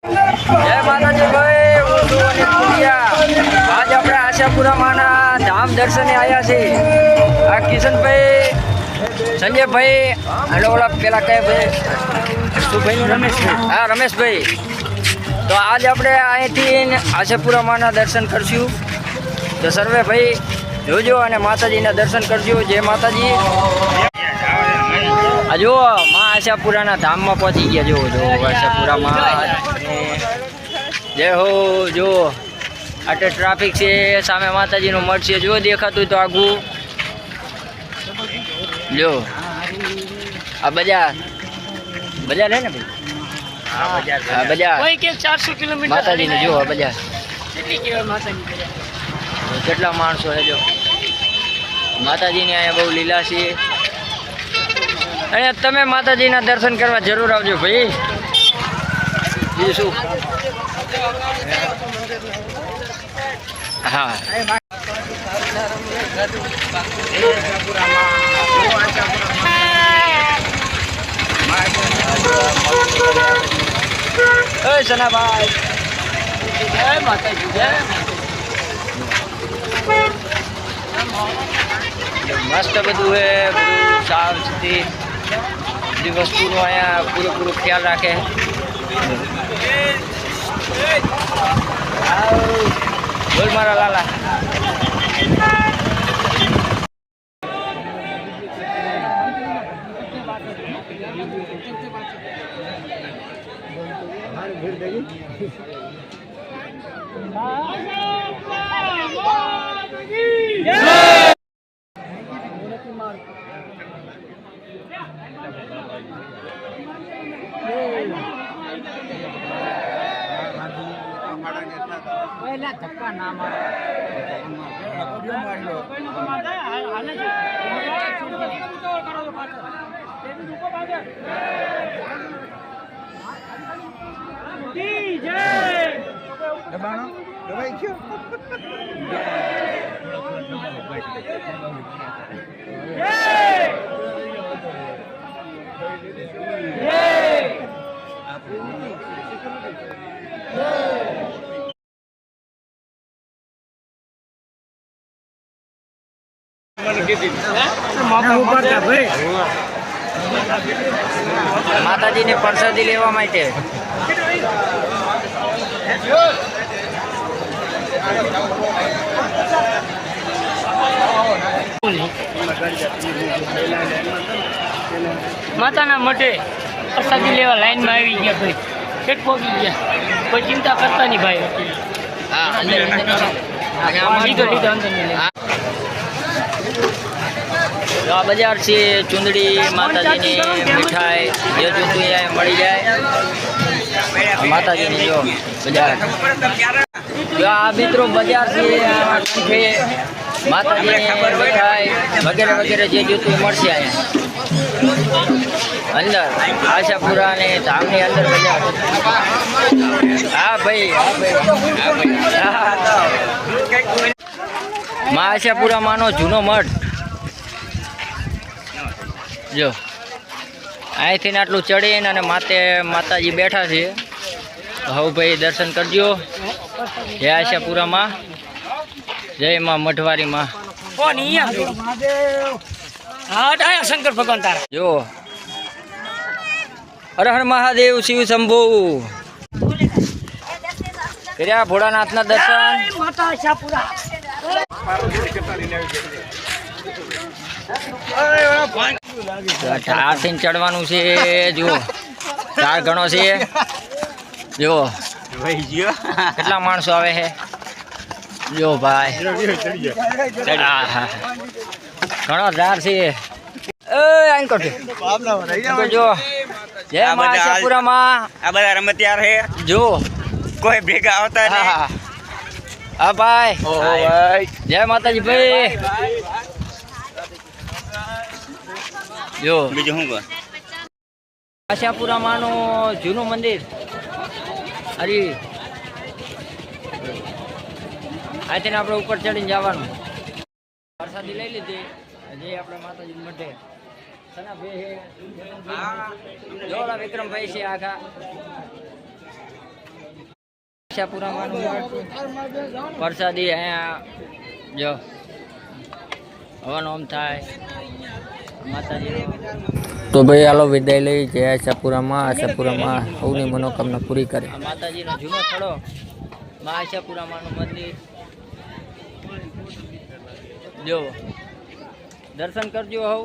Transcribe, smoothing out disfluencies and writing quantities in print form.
જય માતાજી ભાઈ, હું છું અનિલ પુરિયા। આજ આપણે આશાપુરા માના ધામ દર્શને આવ્યા છીએ। આ કિશનભાઈ, સંજયભાઈ અને ઓલા પેલા કયા ભાઈ, શું ભાઈનું? રમેશભાઈ। હા, રમેશભાઈ। તો આજ આપણે અહીંથી આશાપુરા માના દર્શન કરશું। તો સર્વે ભાઈ જોજો અને માતાજીના દર્શન કરજો। જય માતાજી। આ જુઓ, મા આશાપુરાના ધામમાં પહોંચી ગયા। જુઓ જો આશાપુરામાં જય હો। જો આટલે ટ્રાફિક છે, સામે માતાજીનું મઠ છે। જો દેખાતું તો આગું જો આ બજાર બજાર હે ને ભાઈ? હા, બજાર 400 કિલોમીટર માતાજીને જો આ બજાર કેટલી કહેવાય માતાજી? કેટલા માણસો છે જો માતાજીની અહીંયા બહુ લીલા છે। અને તમે માતાજીના દર્શન કરવા જરૂર આવજો ભાઈ। બીજું શું? હા, સનાભાઈ જય માતાજી, જય મસ્ત બધું હે, બધું સાફ સુથરી બધી વસ્તુનો અહીંયા પૂરો ખ્યાલ રાખે। બોલ મારા લાલા। ધક્કા ના મારે માતાજીને પ્રસાદી લેવા માટે માતાના મઠે પ્રસાદી લેવા લાઈનમાં આવી ગયા ભાઈ। છેક પહોંચી ગયા, કોઈ ચિંતા કરતા નહીં ભાઈ। હા, અંદર લીધો અંદર આ બજાર છે। ચુંદડી, માતાજીની મીઠાઈ જે જોતું અહીંયા મળી જાય। માતાજીની જો બજાર, જો આ મિત્રો બજાર છે। માતાજીની મીઠાઈ વગેરે જે જોતું મળશે અહીંયા અંદર આશાપુરા અને ધામની અંદર બજાર। હા ભાઈ, મા આશાપુરામાંનો જૂનો મઠ જો અહીંથી આટલું ચડીને અને માતાજી બેઠા છે। હવે ભાઈ દર્શન કરજો। જય આશાપુરામાં, જય માં મઠવારીમાં। શંકર ભગવાન તારા જો હર હર મહાદેવ, શિવ શંભુ। કર્યા ભોળાનાથના દર્શન। ઠારથી ચડવાનું છે। જુઓ ઠાર ઘણો છે। જુઓ કેટલા માણસો આવે છે। જો ભાઈ ઘણો ધાર છે। જો જય મા આશાપુરામાં। આ બધા રમતિયાર છે, જો કોઈ ભેગા આવતા નહીં। હા ભાઈ, જય માતાજી ભાઈ। જો બીજું શું કહો? આશાપુરામાંનું જૂનું મંદિર હરી અહીંથી આપણે ઉપર ચડીને જવાનું। પ્રસાદી લઈ લીધી, જે આપણે માતાજી મઠે સના ભાઈ જોડા વિક્રમભાઈ છે આખા। આશાપુરામાંનું પ્રસાદી અહીંયા જો હવાનું આમ થાય માતાજી. તો ભાઈ હાલો વિદાય લઈ જય આશાપુરામાં સૌની મનોકામના પૂરી કરે. આ માતાજીનો જૂનો થડો મા આશાપુરામાંનું મંદિર જો દર્શન કરજો હવ.